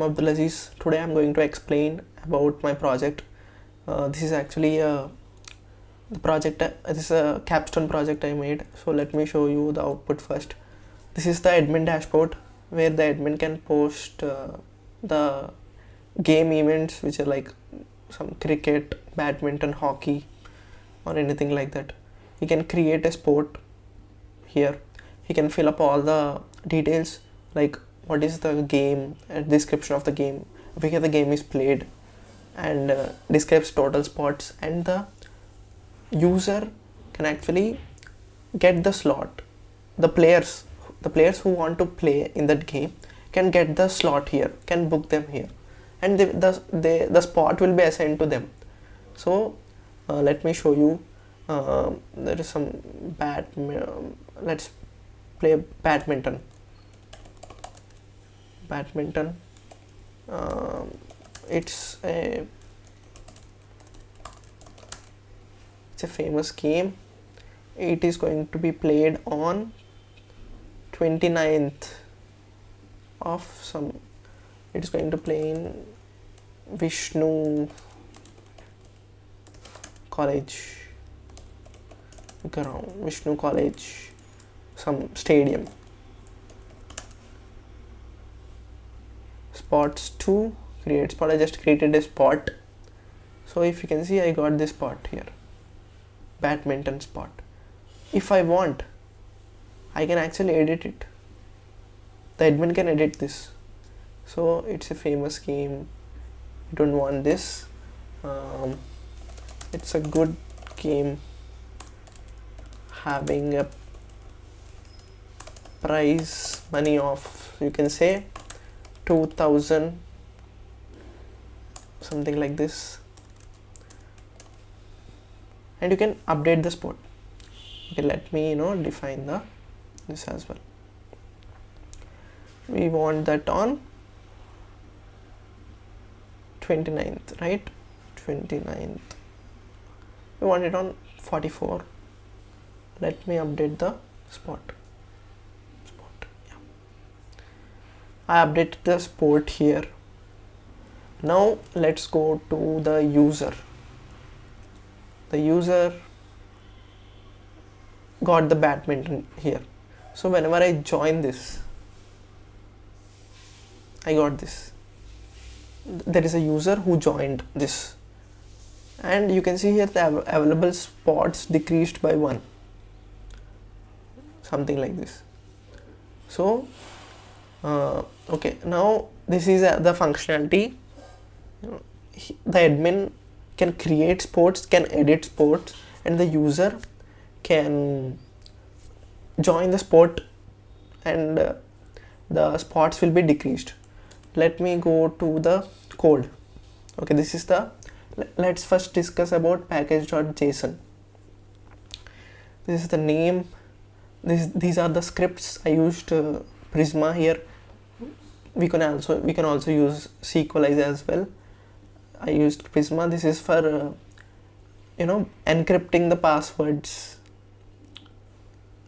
Abdulaziz. Today I'm going to explain about my project. This is actually the project. This is a Capstone project I made. So let me show you the output first. This is the admin dashboard where the admin can post the game events, which are like some cricket, badminton, hockey, or anything like that. He can create a sport here. He can fill up all the details like what is the game, description of the game, where the game is played, and describes total spots, and the user can actually get the slot. The players who want to play in that game can get the slot here, can book them here, and the spot will be assigned to them. So let me show you. There is some let's play badminton. It's a famous game. It is going to be played on 29th of some. It is going to play in Vishnu College ground, Vishnu College, some stadium. Spots 2, create spot. I just created a spot. So if you can see, I got this spot here, badminton spot. If I want, I can actually edit it. The admin can edit this. So it's a famous game. I don't want this. It's a good game, having a prize money of, you can say, 2000, something like this, and you can update the spot. Okay, let me define this as well. We want that on 29th, right? 29th. We want it on 44. Let me update the spot. Yeah. I updated the sport here. Now let's go to the user. The user got the badminton here. So whenever I join this, I got this. There is a user who joined this, and you can see here the available spots decreased by 1, something like this. So okay, now this is the functionality. The admin can create sports, can edit sports, and the user can join the sport, and the spots will be decreased. Let me go to the code. Okay, this is the, let's first discuss about package.json. This is the name. These are the scripts. I used Prisma here. We can also use Sequelize as well. I used Prisma. This is for encrypting the passwords.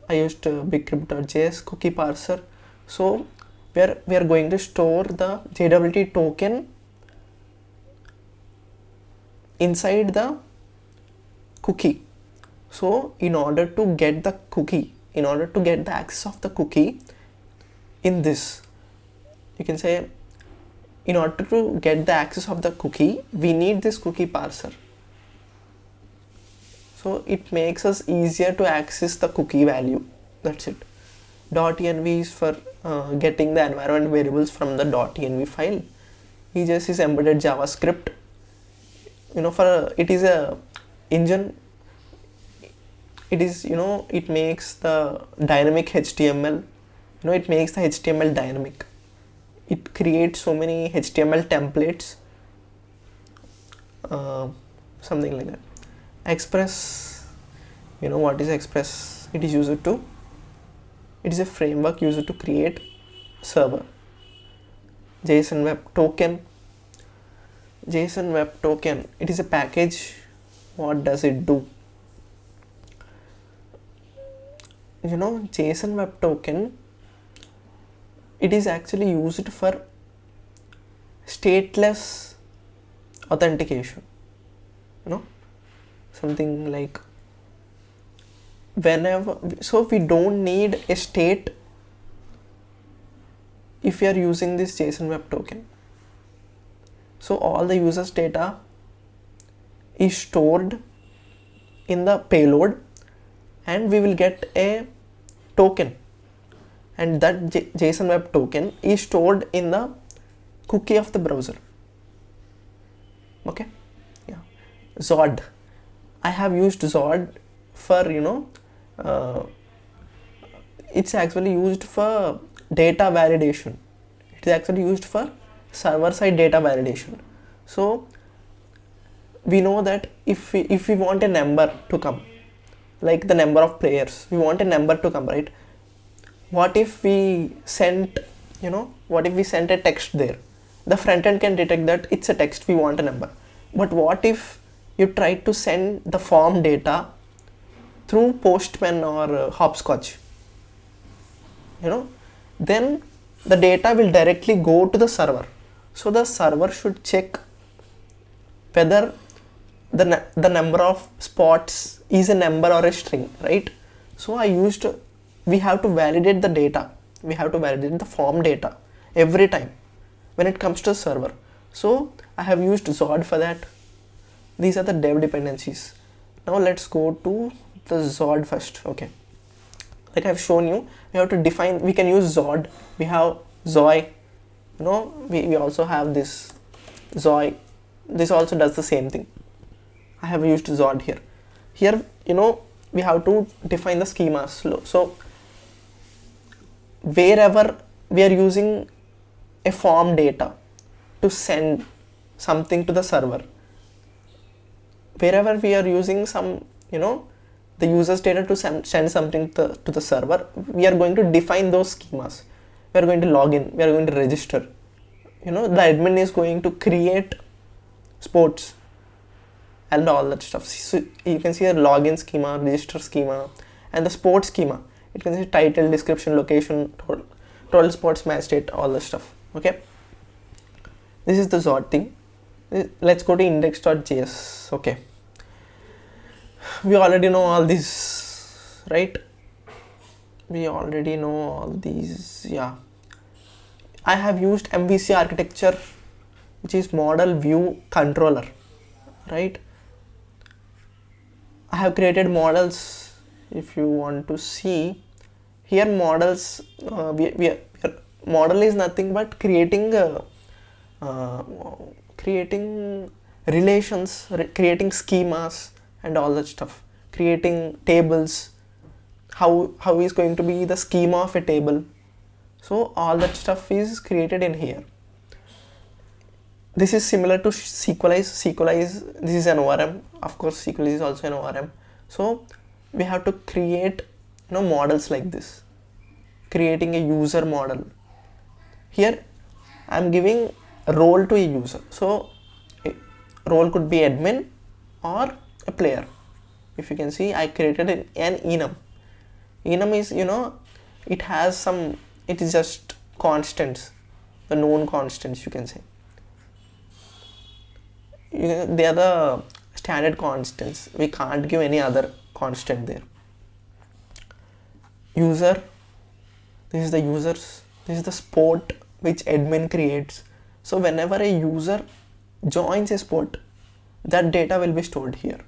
I used bigcrypt.js cookie parser. So we are going to store the JWT token inside the cookie. So in order to get the cookie, in order to get the access of the cookie in this, you can say, in order to get the access of the cookie, we need this cookie parser. So it makes us easier to access the cookie value. That's it. .env is for getting the environment variables from the .env file. EJS is embedded JavaScript. For it is a engine. It is it makes the dynamic HTML. It makes the HTML dynamic. It creates so many HTML templates, something like that. Express, what is Express? It is a framework used to create server. JSON Web Token. JSON Web Token, it is a package. What does it do? JSON Web Token, it is actually used for stateless authentication, you know, something like whenever, so we don't need a state if we are using this JSON web token. So all the users data is stored in the payload, and we will get a token, and that JSON web token is stored in the cookie of the browser. Okay, yeah. Zod, I have used Zod for, you know, it's actually used for data validation. It is actually used for server side data validation. So we know that if we want a number to come, like the number of players, we want a number to come, right? What if we sent, you know, what if we sent a text there? The front end can detect that it's a text, we want a number. But what if you try to send the form data through Postman or Hopscotch? You know, then the data will directly go to the server. So the server should check whether the number of spots is a number or a string, right? So we have to validate the data. We have to validate the form data every time when it comes to the server. So I have used Zod for that. These are the dev dependencies. Now let's go to the Zod first. Okay, like I've shown you, we have to define, we can use Zod, we have Zoi, you know, we also have this Zoi. This also does the same thing. I have used Zod here. Here, you know, we have to define the schemas. So wherever we are using a form data to send something to the server, wherever we are using some, you know, the user's data to send something to the server, we are going to define those schemas. We are going to log in, we are going to register. You know, the admin is going to create sports and all that stuff. So you can see a login schema, register schema, and the sports schema. It can see title, description, location, total sports, match date, all that stuff. Okay, this is the Zod thing. Let's go to index.js. Okay, we already know all these, right? We already know all these. Yeah, I have used MVC architecture, which is model view controller, right? I have created models. If you want to see here, models, model is nothing but creating relations, creating schemas and all that stuff, creating tables, how is going to be the schema of a table. So all that stuff is created in here. This is similar to Sequelize. This is an ORM. Of course, Sequelize is also an ORM. So we have to create, you know, models like this, creating a user model. Here I'm giving a role to a user. So a role could be admin or a player. If you can see, I created an enum. Enum is, you know, it has some, it is just constants, the known constants, you can say. They are the standard constants. We can't give any other constant there. User, this is the users, this is the sport which admin creates. So whenever a user joins a sport, that data will be stored here.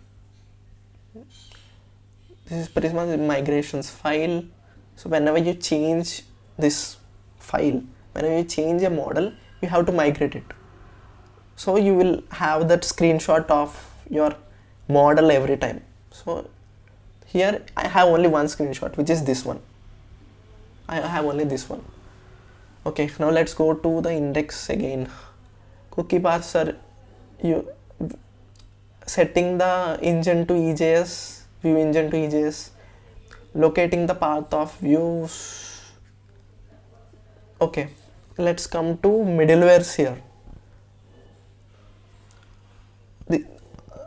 This is Prisma migrations file. So whenever you change this file, whenever you change a model, you have to migrate it. So you will have that screenshot of your model every time. So here I have only one screenshot, which is this one. I have only this one. Okay, now let's go to the index again. Cookie paths are you setting the engine to EJS, view engine to EJS, locating the path of views. Okay, let's come to middlewares here. The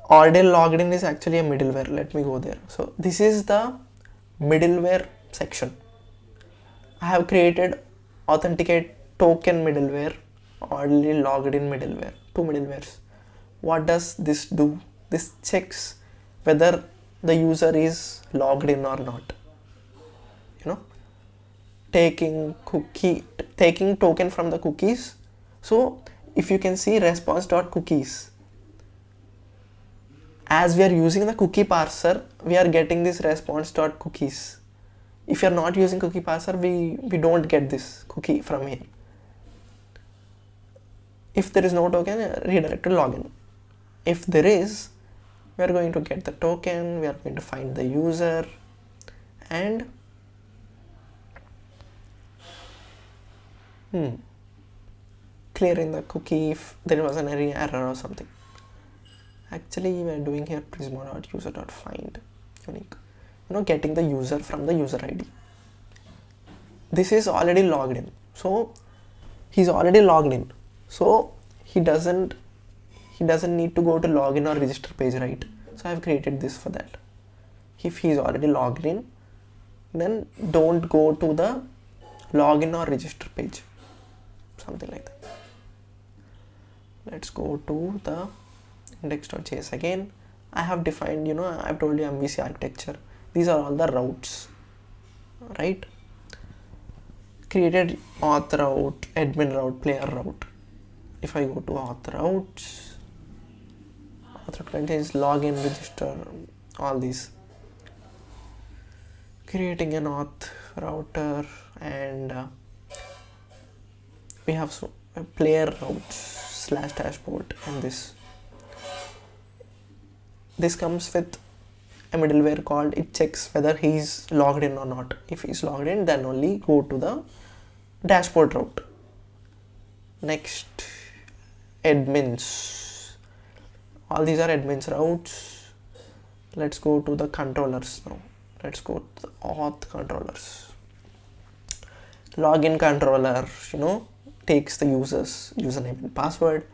Ordel logged in is actually a middleware. Let me go there. So this is the middleware section. I have created authenticate token middleware. already logged in middleware, two middlewares. What does this do? This checks whether the user is logged in or not. You know, taking token from the cookies. So if you can see response.cookies, as we are using the cookie parser, we are getting this response.cookies. If you are not using cookie parser, we don't get this cookie from here. If there is no token, redirect to login. If there is, we are going to get the token, we are going to find the user, and clearing the cookie if there was an error or something. Actually, we are doing here prisma.user.find unique. Getting the user from the user ID. This is already logged in. So he's already logged in. So he doesn't need to go to login or register page, right? So I've created this for that. If he's already logged in, then don't go to the login or register page. Something like that. Let's go to the index.js again. I have defined, I've told you MVC architecture. These are all the routes, right? Created auth route, admin route, player route. If I go to auth routes, auth route contains login, register, all these. Creating an auth router, and we have player routes / dashboard, and this comes with a middleware called it checks whether he's logged in or not. If he's logged in, then only go to the dashboard route. Next, admins. All these are admins routes. Let's go to the controllers now. Let's go to the auth controllers. Login controller, takes the user's username and password,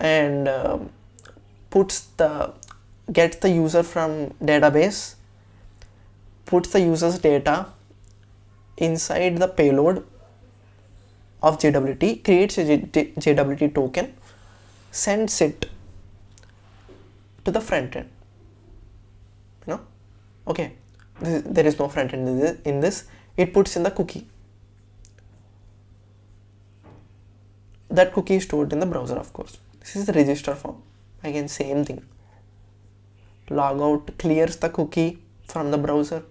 and gets the user from database, puts the user's data inside the payload of JWT, creates a JWT token, sends it to the front end. Okay, there is no front end in this. It puts in the cookie. That cookie is stored in the browser, of course. This is the register form. Again, same thing. Logout clears the cookie from the browser,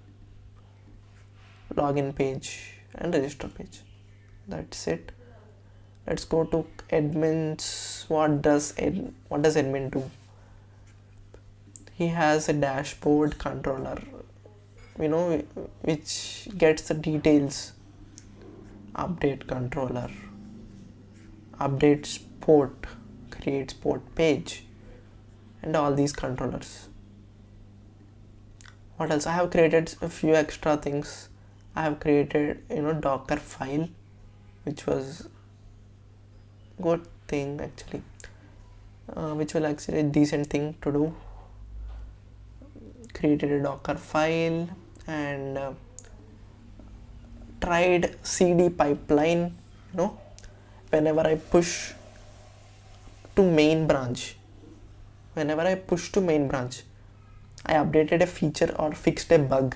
login page and register page. That's it. Let's go to admins. What does admin do? He has a dashboard controller, which gets the details. Update controller, updates port, creates port page, and all these controllers. What else? I have created a few extra things. I have created Docker file, which was good thing actually, which was actually a decent thing to do. Created a Docker file and tried CD pipeline. Whenever I push to main branch, I updated a feature or fixed a bug,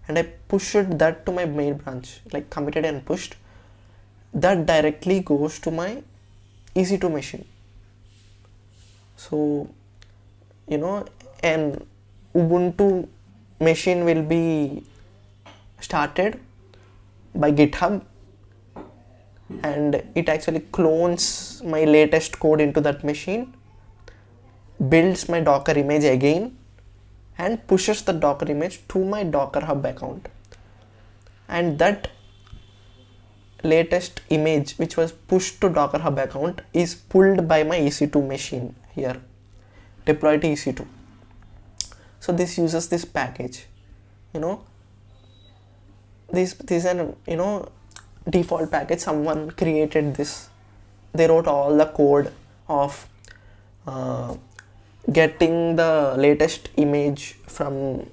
and I pushed that to my main branch, like committed and pushed. That directly goes to my EC2 machine. So, an Ubuntu machine will be started by GitHub, and it actually clones my latest code into that machine, builds my Docker image again, and pushes the Docker image to my Docker Hub account. And that latest image which was pushed to Docker Hub account is pulled by my EC2 machine here, deployed to EC2. So this uses this package. This is an default package. Someone created this. They wrote all the code of getting the latest image from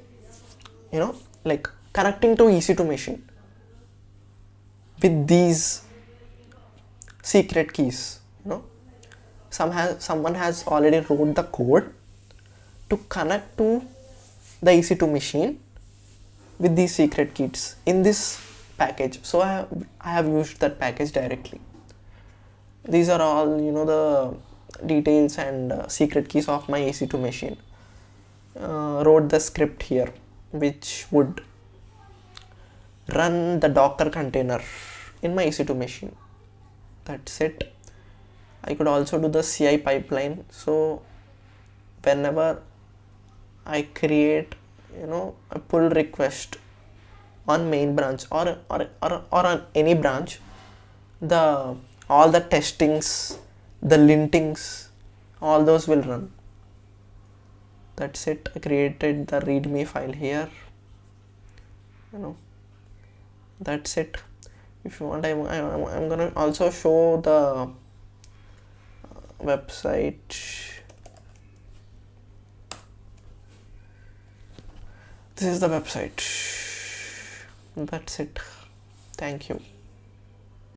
like connecting to EC2 machine with these secret keys. Someone has already wrote the code to connect to the EC2 machine with these secret keys in this package. So I have used that package directly. These are all the details and secret keys of my EC2 machine. Wrote the script here which would run the Docker container in my EC2 machine. That's it. I could also do the CI pipeline. So whenever I create a pull request on main branch or on any branch, all the testings, the lintings, all those will run. That's it. I created the readme file here. That's it. If you want, I'm gonna also show the website. This is the website. That's it. Thank you.